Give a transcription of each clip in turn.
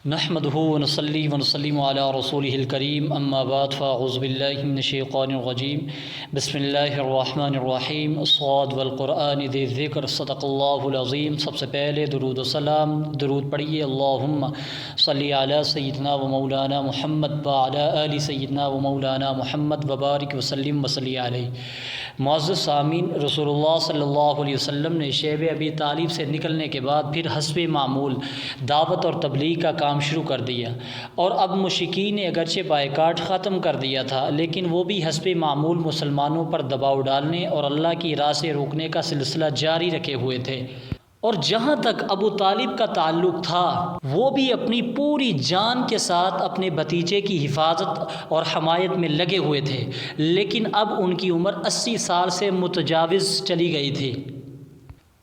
نحمده ونصلي ونسلم على رسوله الكريم اما بعد فاعوذ بالله من الشیطان الرجیم بسم اللہ الرحمن الرحیم الصاد والقرآن ذی الذکر صدق اللہ العظیم۔ سب سے پہلے درود و سلام درود پڑھیے اللہم صلی علی سیدنا و مولانا محمد وعلی آل سیدنا و مولانا محمد وبارک وسلم وصلی علیہ۔ معزز سامعین، رسول اللہ صلی اللہ علیہ وسلم نے شیب ابی طالب سے نکلنے کے بعد پھر حسب معمول دعوت اور تبلیغ کا کام شروع کر دیا، اور اب مشرکین نے اگرچہ بائیکاٹ ختم کر دیا تھا لیکن وہ بھی حسب معمول مسلمانوں پر دباؤ ڈالنے اور اللہ کی راہ سے روکنے کا سلسلہ جاری رکھے ہوئے تھے، اور جہاں تک ابو طالب کا تعلق تھا وہ بھی اپنی پوری جان کے ساتھ اپنے بھتیجے کی حفاظت اور حمایت میں لگے ہوئے تھے، لیکن اب ان کی عمر 80 سال سے متجاوز چلی گئی تھی۔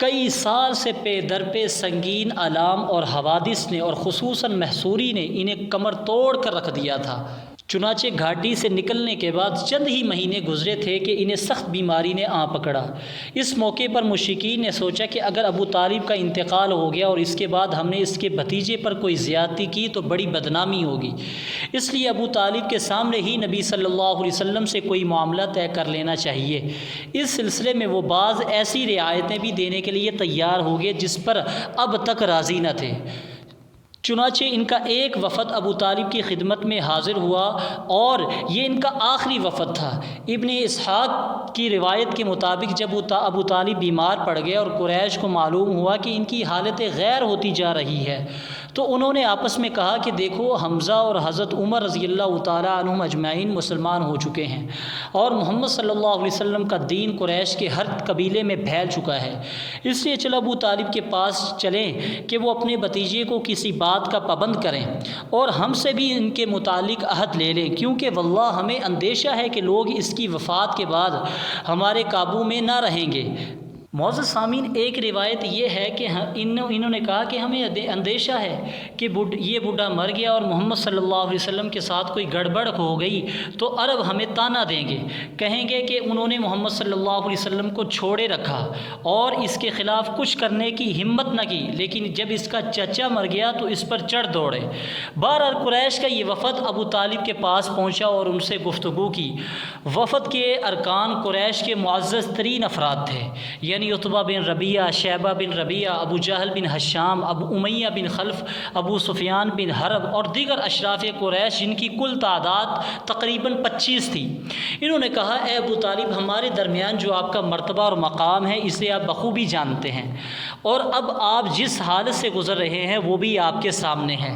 کئی سال سے پے در پہ سنگین آلام اور حوادث نے اور خصوصاً محصوری نے انہیں کمر توڑ کر رکھ دیا تھا۔ چنانچہ گھاٹی سے نکلنے کے بعد چند ہی مہینے گزرے تھے کہ انہیں سخت بیماری نے آ پکڑا۔ اس موقع پر مشرکین نے سوچا کہ اگر ابو طالب کا انتقال ہو گیا اور اس کے بعد ہم نے اس کے بھتیجے پر کوئی زیادتی کی تو بڑی بدنامی ہوگی، اس لیے ابو طالب کے سامنے ہی نبی صلی اللہ علیہ وسلم سے کوئی معاملہ طے کر لینا چاہیے۔ اس سلسلے میں وہ بعض ایسی رعایتیں بھی دینے کے لیے تیار ہو گئے جس پر اب تک راضی نہ تھے۔ چنانچہ ان کا ایک وفد ابو طالب کی خدمت میں حاضر ہوا اور یہ ان کا آخری وفد تھا۔ ابن اسحاق کی روایت کے مطابق جب ابو طالب بیمار پڑ گئے اور قریش کو معلوم ہوا کہ ان کی حالت غیر ہوتی جا رہی ہے تو انہوں نے آپس میں کہا کہ دیکھو، حمزہ اور حضرت عمر رضی اللہ تعالیٰ عنہم اجمعین مسلمان ہو چکے ہیں اور محمد صلی اللہ علیہ وسلم کا دین قریش کے ہر قبیلے میں پھیل چکا ہے، اس لیے چلو ابو طالب کے پاس چلیں کہ وہ اپنے بھتیجے کو کسی بات کا پابند کریں اور ہم سے بھی ان کے متعلق عہد لے لیں، کیونکہ واللہ ہمیں اندیشہ ہے کہ لوگ اس کی وفات کے بعد ہمارے قابو میں نہ رہیں گے۔ معزز سامعین، ایک روایت یہ ہے کہ انہوں نے کہا کہ ہمیں اندیشہ ہے کہ یہ بوڑھا مر گیا اور محمد صلی اللہ علیہ وسلم کے ساتھ کوئی گڑبڑ ہو گئی تو عرب ہمیں طعنہ دیں گے، کہیں گے کہ انہوں نے محمد صلی اللہ علیہ وسلم کو چھوڑے رکھا اور اس کے خلاف کچھ کرنے کی ہمت نہ کی، لیکن جب اس کا چچا مر گیا تو اس پر چڑھ دوڑے۔ بہرحال قریش کا یہ وفد ابو طالب کے پاس پہنچا اور ان سے گفتگو کی۔ وفد کے ارکان قریش کے معزز ترین افراد تھے، یعنی عتبہ بن ربیعہ، شیبہ بن ربیعہ، ابو جہل بن ہشام، ابو امیہ بن خلف، ابو سفیان بن حرب اور دیگر اشراف قریش جن کی کل تعداد تقریباً 25 تھی۔ انہوں نے کہا، اے ابو طالب، ہمارے درمیان جو آپ کا مرتبہ اور مقام ہے اسے آپ بخوبی جانتے ہیں، اور اب آپ جس حالت سے گزر رہے ہیں وہ بھی آپ کے سامنے ہے۔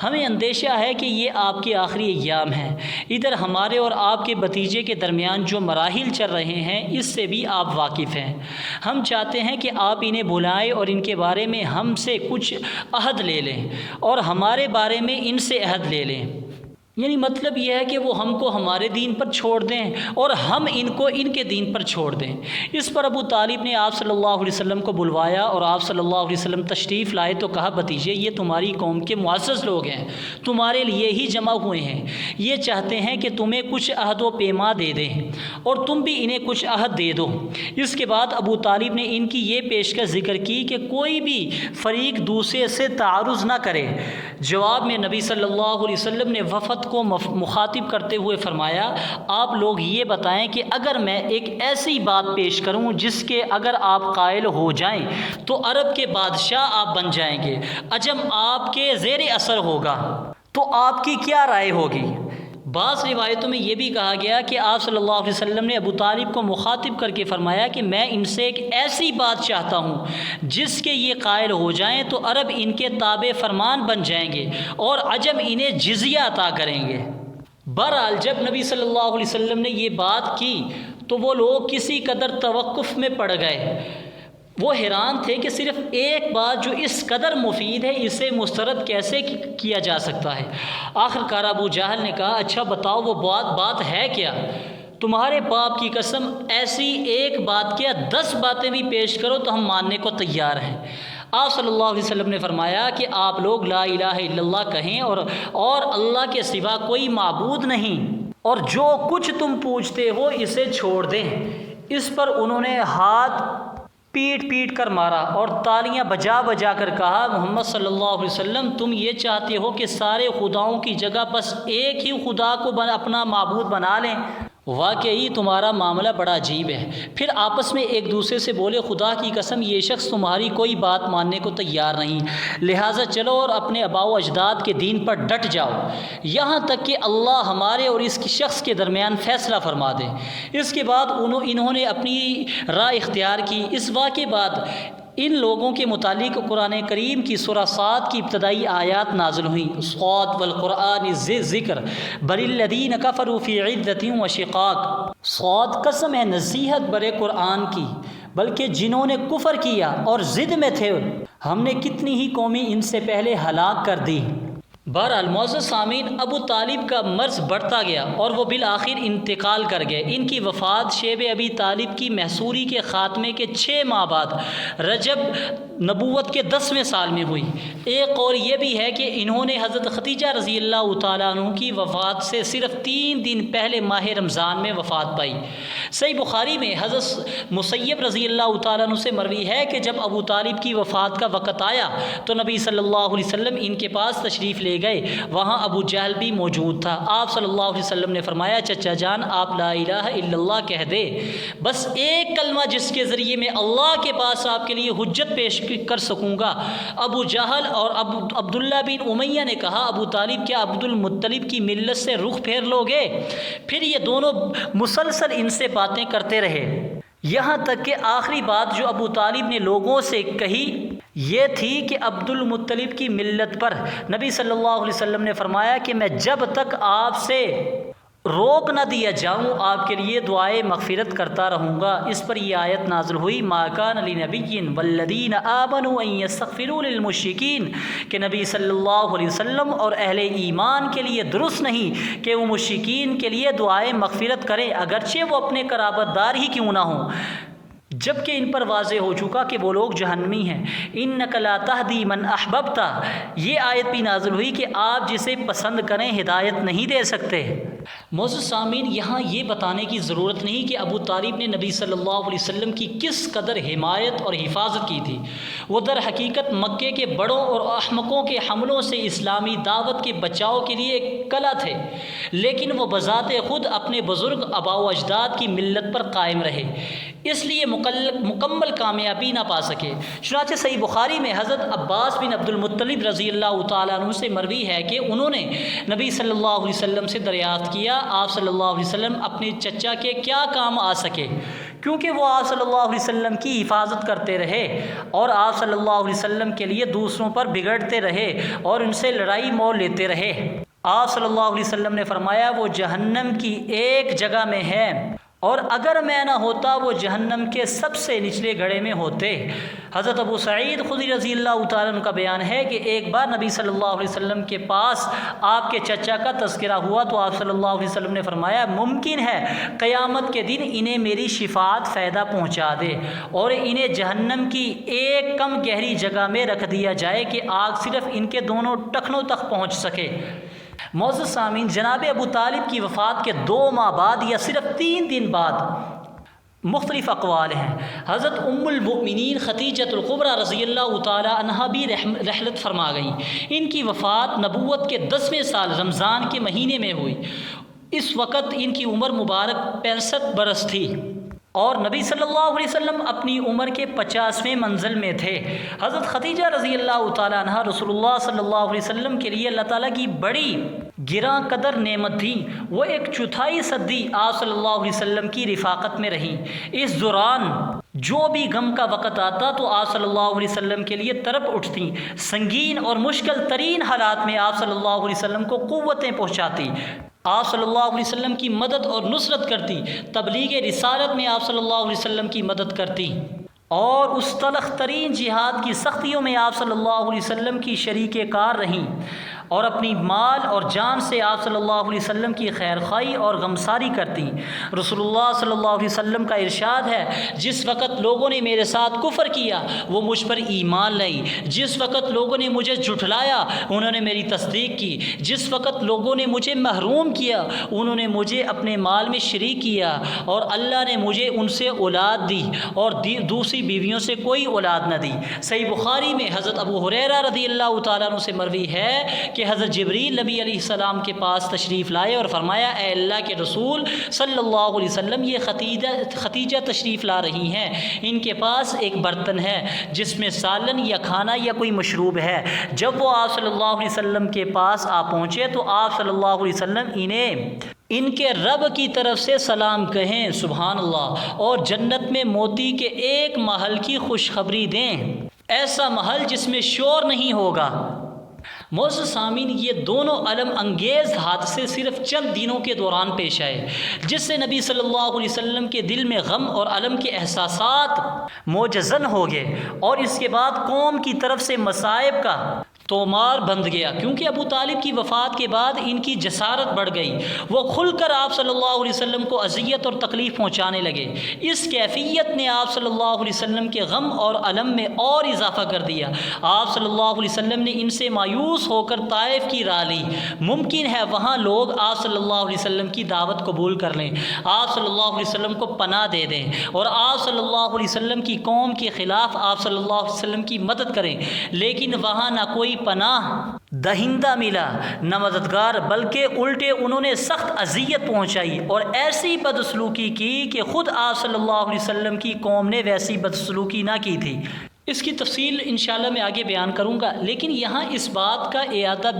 ہمیں اندیشہ ہے کہ یہ آپ کے آخری ایام ہیں۔ ادھر ہمارے اور آپ کے بھتیجے کے درمیان جو مراحل چل رہے ہیں اس سے بھی آپ واقف ہیں۔ ہم چاہتے ہیں کہ آپ انہیں بلائیں اور ان کے بارے میں ہم سے کچھ عہد لے لیں اور ہمارے بارے میں ان سے عہد لے لیں، یعنی مطلب یہ ہے کہ وہ ہم کو ہمارے دین پر چھوڑ دیں اور ہم ان کو ان کے دین پر چھوڑ دیں۔ اس پر ابو طالب نے آپ صلی اللہ علیہ وسلم کو بلوایا اور آپ صلی اللہ علیہ وسلم تشریف لائے تو کہا، بھتیجے، یہ تمہاری قوم کے معزز لوگ ہیں، تمہارے لیے ہی جمع ہوئے ہیں، یہ چاہتے ہیں کہ تمہیں کچھ عہد و پیما دے دیں اور تم بھی انہیں کچھ عہد دے دو۔ اس کے بعد ابو طالب نے ان کی یہ پیشکش ذکر کی کہ کوئی بھی فریق دوسرے سے تعارض نہ کرے۔ جواب میں نبی صلی اللہ علیہ وسلم نے وفد کو مخاطب کرتے ہوئے فرمایا، آپ لوگ یہ بتائیں کہ اگر میں ایک ایسی بات پیش کروں جس کے اگر آپ قائل ہو جائیں تو عرب کے بادشاہ آپ بن جائیں گے، عجم آپ کے زیر اثر ہوگا، تو آپ کی کیا رائے ہوگی؟ بعض روایتوں میں یہ بھی کہا گیا کہ آپ صلی اللہ علیہ وسلم نے ابو طالب کو مخاطب کر کے فرمایا کہ میں ان سے ایک ایسی بات چاہتا ہوں جس کے یہ قائل ہو جائیں تو عرب ان کے تابع فرمان بن جائیں گے اور عجم انہیں جزیہ عطا کریں گے۔ بہرحال جب نبی صلی اللہ علیہ وسلم نے یہ بات کی تو وہ لوگ کسی قدر توقف میں پڑ گئے۔ وہ حیران تھے کہ صرف ایک بات جو اس قدر مفید ہے اسے مسترد کیسے کیا جا سکتا ہے۔ آخر کار ابو جہل نے کہا، اچھا بتاؤ وہ بات ہے کیا؟ تمہارے باپ کی قسم، ایسی ایک بات کیا 10 باتیں بھی پیش کرو تو ہم ماننے کو تیار ہیں۔ آپ صلی اللہ علیہ وسلم نے فرمایا کہ آپ لوگ لا الہ الا اللہ کہیں اور اللہ کے سوا کوئی معبود نہیں، اور جو کچھ تم پوچھتے ہو اسے چھوڑ دیں۔ اس پر انہوں نے ہاتھ پیٹ پیٹ کر مارا اور تالیاں بجا بجا کر کہا، محمد صلی اللہ علیہ وسلم تم یہ چاہتے ہو کہ سارے خداؤں کی جگہ بس ایک ہی خدا کو اپنا معبود بنا لیں؟ واقعی تمہارا معاملہ بڑا عجیب ہے۔ پھر آپس میں ایک دوسرے سے بولے، خدا کی قسم یہ شخص تمہاری کوئی بات ماننے کو تیار نہیں، لہٰذا چلو اور اپنے آباء و اجداد کے دین پر ڈٹ جاؤ یہاں تک کہ اللہ ہمارے اور اس شخص کے درمیان فیصلہ فرما دے۔ اس کے بعد انہوں نے اپنی رائے اختیار کی۔ اس واقعے بعد ان لوگوں کے متعلق قرآن کریم کی سورہ صاد کی ابتدائی آیات نازل ہوئیں۔ صاد والقرآن ذکر بل الذین کفروا فی عدۃ وشقاق۔ صاد قسم ہے نصیحت برے قرآن کی، بلکہ جنہوں نے کفر کیا اور ضد میں تھے ہم نے کتنی ہی قومیں ان سے پہلے ہلاک کر دی۔ بہرحال معزز سامعین، ابو طالب کا مرض بڑھتا گیا اور وہ بالآخر انتقال کر گئے۔ ان کی وفات شیب ابی طالب کی محصوری کے خاتمے کے 6 ماہ بعد رجب نبوت کے 10ویں سال میں ہوئی۔ ایک قول یہ بھی ہے کہ انہوں نے حضرت خدیجہ رضی اللہ تعالیٰ عنہ کی وفات سے صرف 3 دن پہلے ماہ رمضان میں وفات پائی۔ صحیح بخاری میں حضرت مسیب رضی اللہ تعالیٰ عنہ سے مروی ہے کہ جب ابو طالب کی وفات کا وقت آیا تو نبی صلی اللہ علیہ وسلم ان کے پاس تشریف لے گئے۔ وہاں ابو جہل بھی موجود تھا۔ آپ صلی اللہ علیہ وسلم نے فرمایا، چچا جان آپ لا الہ الا اللہ کہہ دے، بس ایک کلمہ جس کے ذریعے میں اللہ کے پاس آپ کے لیے حجت پیش کر سکوں گا۔ ابو جہل اور عبداللہ بن امیہ نے کہا، ابو طالب کیا عبد المطلب کی ملت سے رخ پھیر لو گے؟ پھر یہ دونوں مسلسل ان سے باتیں کرتے رہے، یہاں تک کہ آخری بات جو ابو طالب نے لوگوں سے کہی یہ تھی کہ عبد المطلب کی ملت پر نبی صلی اللہ علیہ وسلم نے فرمایا کہ میں جب تک آپ سے روک نہ دیا جاؤں آپ کے لیے دعائے مغفرت کرتا رہوں گا۔ اس پر یہ آیت نازل ہوئی، ما کان لنبی والذین آمنوا ان یستغفروا للمشرکین، کہ نبی صلی اللہ علیہ وسلم اور اہل ایمان کے لیے درست نہیں کہ وہ مشرکین کے لیے دعائے مغفرت کریں، اگرچہ وہ اپنے قرابت دار ہی کیوں نہ ہوں، جبکہ ان پر واضح ہو چکا کہ وہ لوگ جہنمی ہیں۔ انک لا تہدی من احببت، یہ آیت بھی نازل ہوئی کہ آپ جسے پسند کریں ہدایت نہیں دے سکتے۔ معزز سامعین، یہاں یہ بتانے کی ضرورت نہیں کہ ابو طالب نے نبی صلی اللہ علیہ وسلم کی کس قدر حمایت اور حفاظت کی تھی۔ وہ در حقیقت مکے کے بڑوں اور احمقوں کے حملوں سے اسلامی دعوت کے بچاؤ کے لیے ایک کلا تھے، لیکن وہ بذات خود اپنے بزرگ آباء و اجداد کی ملت پر قائم رہے، اس لیے مکمل کامیابی نہ پا سکے۔ چنانچہ صحیح بخاری میں حضرت عباس بن عبد المطلب رضی اللہ تعالیٰ عنہ سے مروی ہے کہ انہوں نے نبی صلی اللہ علیہ وسلم سے دریافت کیا، آپ صلی اللہ علیہ وسلم اپنے چچا کے کیا کام آ سکے، کیونکہ وہ آپ صلی اللہ علیہ وسلم کی حفاظت کرتے رہے اور آپ صلی اللہ علیہ وسلم کے لیے دوسروں پر بگڑتے رہے اور ان سے لڑائی مول لیتے رہے۔ آپ صلی اللہ علیہ وسلم نے فرمایا، وہ جہنم کی ایک جگہ میں ہے اور اگر میں نہ ہوتا وہ جہنم کے سب سے نچلے گڑھے میں ہوتے۔ حضرت ابو سعید خدری رضی اللہ تعالیٰ عنہ کا بیان ہے کہ ایک بار نبی صلی اللہ علیہ وسلم کے پاس آپ کے چچا کا تذکرہ ہوا تو آپ صلی اللہ علیہ وسلم نے فرمایا، ممکن ہے قیامت کے دن انہیں میری شفاعت فائدہ پہنچا دے اور انہیں جہنم کی ایک کم گہری جگہ میں رکھ دیا جائے کہ آگ صرف ان کے دونوں ٹخنوں تک پہنچ سکے۔ معزز سامعین، جناب ابو طالب کی وفات کے 2 ماہ بعد یا صرف 3 دن بعد مختلف اقوال ہیں، حضرت ام المؤمنین خدیجۃ الکبریٰ رضی اللہ تعالی عنہا بھی رحلت فرما گئیں۔ ان کی وفات نبوت کے 10ویں سال رمضان کے مہینے میں ہوئی۔ اس وقت ان کی عمر مبارک 65 برس تھی اور نبی صلی اللہ علیہ وسلم اپنی عمر کے 50ویں منزل میں تھے۔ حضرت خدیجہ رضی اللہ تعالیٰ عنہا رسول اللہ صلی اللہ علیہ وسلم کے لیے اللہ تعالیٰ کی بڑی گراں قدر نعمت تھی۔ وہ 1/4 صدی آپ صلی اللہ علیہ وسلم کی رفاقت میں رہیں۔ اس دوران جو بھی غم کا وقت آتا تو آپ صلی اللہ علیہ وسلم کے لیے تڑپ اٹھتی، سنگین اور مشکل ترین حالات میں آپ صلی اللہ علیہ وسلم کو قوتیں پہنچاتی، آپ صلی اللہ علیہ وسلم کی مدد اور نصرت کرتی، تبلیغ رسالت میں آپ صلی اللہ علیہ وسلم کی مدد کرتی اور اس تلخ ترین جہاد کی سختیوں میں آپ صلی اللہ علیہ وسلم کی شریک کار رہیں۔ اور اپنی مال اور جان سے آپ صلی اللہ علیہ وسلم کی خیر خواہی اور غمساری کرتی۔ رسول اللہ صلی اللہ علیہ وسلم کا ارشاد ہے، جس وقت لوگوں نے میرے ساتھ کفر کیا وہ مجھ پر ایمان لائی، جس وقت لوگوں نے مجھے جھٹلایا انہوں نے میری تصدیق کی، جس وقت لوگوں نے مجھے محروم کیا انہوں نے مجھے اپنے مال میں شریک کیا، اور اللہ نے مجھے ان سے اولاد دی اور دوسری بیویوں سے کوئی اولاد نہ دی۔ صحیح بخاری میں حضرت ابو ہریرہ رضی اللہ تعالیٰ عنہ سے مروی ہے کہ حضرت جبریل نبی علیہ السلام کے پاس تشریف لائے اور فرمایا، اے اللہ کے رسول صلی اللہ علیہ وسلم، یہ ختیجہ تشریف لا رہی ہیں، ان کے پاس ایک برتن ہے جس میں سالن یا کھانا یا کوئی مشروب ہے۔ جب وہ آپ صلی اللہ علیہ وسلم کے پاس آ پہنچے تو آپ صلی اللہ علیہ وسلم انہیں ان کے رب کی طرف سے سلام کہیں، سبحان اللہ، اور جنت میں موتی کے ایک محل کی خوشخبری دیں، ایسا محل جس میں شور نہیں ہوگا۔ معزز سامعین، یہ دونوں الم انگیز حادثے صرف چند دنوں کے دوران پیش آئے، جس سے نبی صلی اللہ علیہ وسلم کے دل میں غم اور الم کے احساسات موجزن ہو گئے، اور اس کے بعد قوم کی طرف سے مصائب کا تومار بند گیا، کیونکہ ابو طالب کی وفات کے بعد ان کی جسارت بڑھ گئی، وہ کھل کر آپ صلی اللہ علیہ وسلم کو اذیت اور تکلیف پہنچانے لگے۔ اس کیفیت نے آپ صلی اللہ علیہ وسلم کے غم اور الم میں اور اضافہ کر دیا۔ آپ صلی اللہ علیہ وسلم نے ان سے مایوس ہو کر طائف کی راہ لی، ممکن ہے وہاں لوگ آپ صلی اللہ علیہ وسلم کی دعوت قبول کر لیں، آپ صلی اللہ علیہ وسلم کو پناہ دے دیں اور آپ صلی اللہ علیہ وسلم کی قوم کے خلاف آپ صلی اللہ علیہ وسلم کی مدد کریں، لیکن وہاں نہ کوئی پناہ دہندہ ملا نہ مددگار، بلکہ الٹے انہوں نے سخت اذیت پہنچائی اور ایسی بدسلوکی کی کہ خود آپ صلی اللہ علیہ وسلم کی قوم نے ویسی بدسلوکی نہ کی تھی۔ اس کی تفصیل انشاءاللہ میں آگے بیان کروں گا، لیکن یہاں اس بات کا اعادہ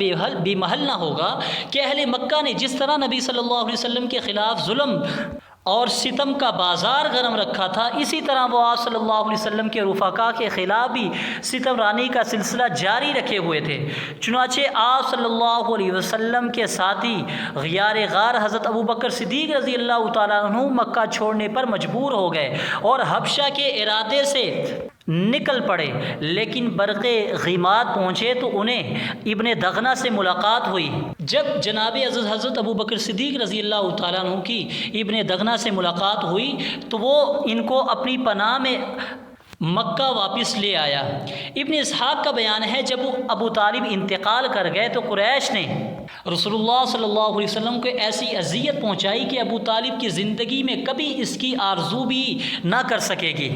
بے محل نہ ہوگا کہ اہل مکہ نے جس طرح نبی صلی اللہ علیہ وسلم کے خلاف ظلم اور ستم کا بازار گرم رکھا تھا، اسی طرح وہ آپ صلی اللہ علیہ وسلم کے رفقا کے خلاف بھی ستم رانی کا سلسلہ جاری رکھے ہوئے تھے۔ چنانچہ آپ صلی اللہ علیہ وسلم کے ساتھی غیار غار حضرت ابو بکر صدیق رضی اللہ تعالیٰ عنہ مکہ چھوڑنے پر مجبور ہو گئے اور حبشہ کے ارادے سے نکل پڑے، لیکن برق غیماد پہنچے تو انہیں ابن دغنہ سے ملاقات ہوئی۔ جب جناب حضرت ابو بکر صدیق رضی اللہ تعالیٰ عنہ کی ابن دغنہ سے ملاقات ہوئی تو وہ ان کو اپنی پناہ میں مکہ واپس لے آیا۔ ابن اسحاق کا بیان ہے، جب ابو طالب انتقال کر گئے تو قریش نے رسول اللہ صلی اللہ علیہ وسلم کو ایسی اذیت پہنچائی کہ ابو طالب کی زندگی میں کبھی اس کی آرزو بھی نہ کر سکے گی،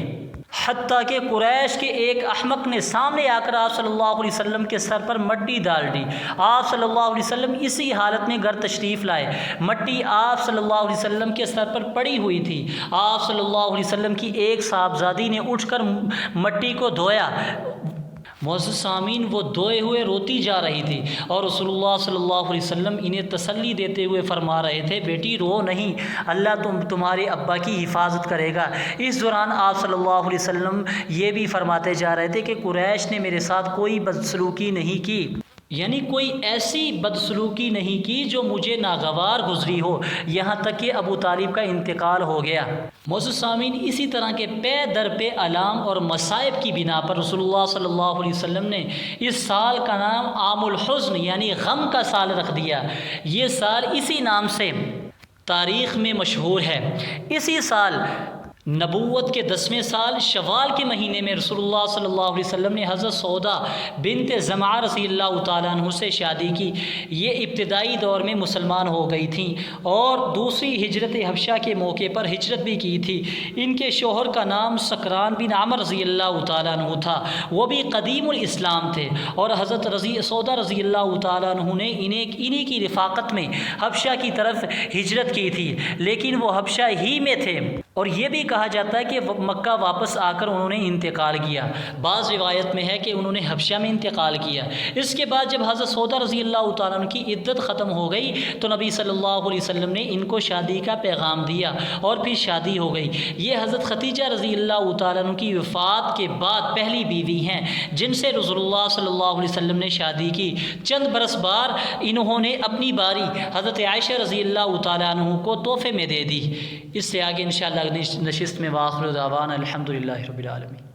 حتیٰ کہ قریش کے ایک احمق نے سامنے آ کر آپ صلی اللہ علیہ وسلم کے سر پر مٹی ڈال دی۔ آپ صلی اللہ علیہ وسلم اسی حالت میں گھر تشریف لائے، مٹی آپ صلی اللہ علیہ وسلم کے سر پر پڑی ہوئی تھی۔ آپ صلی اللہ علیہ وسلم کی ایک صاحبزادی نے اٹھ کر مٹی کو دھویا۔ معزز سامعین، وہ دھوئے ہوئے روتی جا رہی تھی اور رسول اللہ صلی اللہ علیہ وسلم انہیں تسلی دیتے ہوئے فرما رہے تھے، بیٹی رو نہیں، اللہ تمہارے ابا کی حفاظت کرے گا۔ اس دوران آپ صلی اللہ علیہ وسلم یہ بھی فرماتے جا رہے تھے کہ قریش نے میرے ساتھ کوئی بدسلوکی نہیں کی، یعنی کوئی ایسی بدسلوکی نہیں کی جو مجھے ناگوار گزری ہو، یہاں تک کہ ابو طالب کا انتقال ہو گیا۔ معزز سامعین، اسی طرح کے پے در پہ علام اور مصائب کی بنا پر رسول اللہ صلی اللہ علیہ وسلم نے اس سال کا نام عام الحزن یعنی غم کا سال رکھ دیا۔ یہ سال اسی نام سے تاریخ میں مشہور ہے۔ اسی سال نبوت کے 10ویں سال شوال کے مہینے میں رسول اللہ صلی اللہ علیہ وسلم نے حضرت سودا بنت زمعہ رضی اللہ تعالیٰ عنہ سے شادی کی۔ یہ ابتدائی دور میں مسلمان ہو گئی تھیں اور دوسری ہجرت حبشہ کے موقع پر ہجرت بھی کی تھی۔ ان کے شوہر کا نام سکران بن عمر رضی اللہ تعالیٰ عنہ تھا، وہ بھی قدیم الاسلام تھے، اور حضرت سودا رضی اللہ تعالیٰ عنہ نے انہی کی رفاقت میں حبشہ کی طرف ہجرت کی تھی، لیکن وہ حبشہ ہی میں تھے، اور یہ بھی کہا جاتا ہے کہ مکہ واپس آ کر انہوں نے انتقال کیا۔ بعض روایت میں ہے کہ انہوں نے حبشہ میں انتقال کیا۔ اس کے بعد جب حضرت سودا رضی اللہ تعالیٰ عنہ کی عدت ختم ہو گئی تو نبی صلی اللہ علیہ وسلم نے ان کو شادی کا پیغام دیا اور پھر شادی ہو گئی۔ یہ حضرت ختیجہ رضی اللہ تعالیٰ عنہ کی وفات کے بعد پہلی بیوی ہیں جن سے رسول اللہ صلی اللہ علیہ وسلم نے شادی کی۔ چند برس بعد انہوں نے اپنی باری حضرت عائشہ رضی اللہ تعالیٰ عنہ کو تحفے میں دے دی۔ اس سے آگے انشاءاللہ نشست میں واخر دعوانا الحمدللہ رب العالمین۔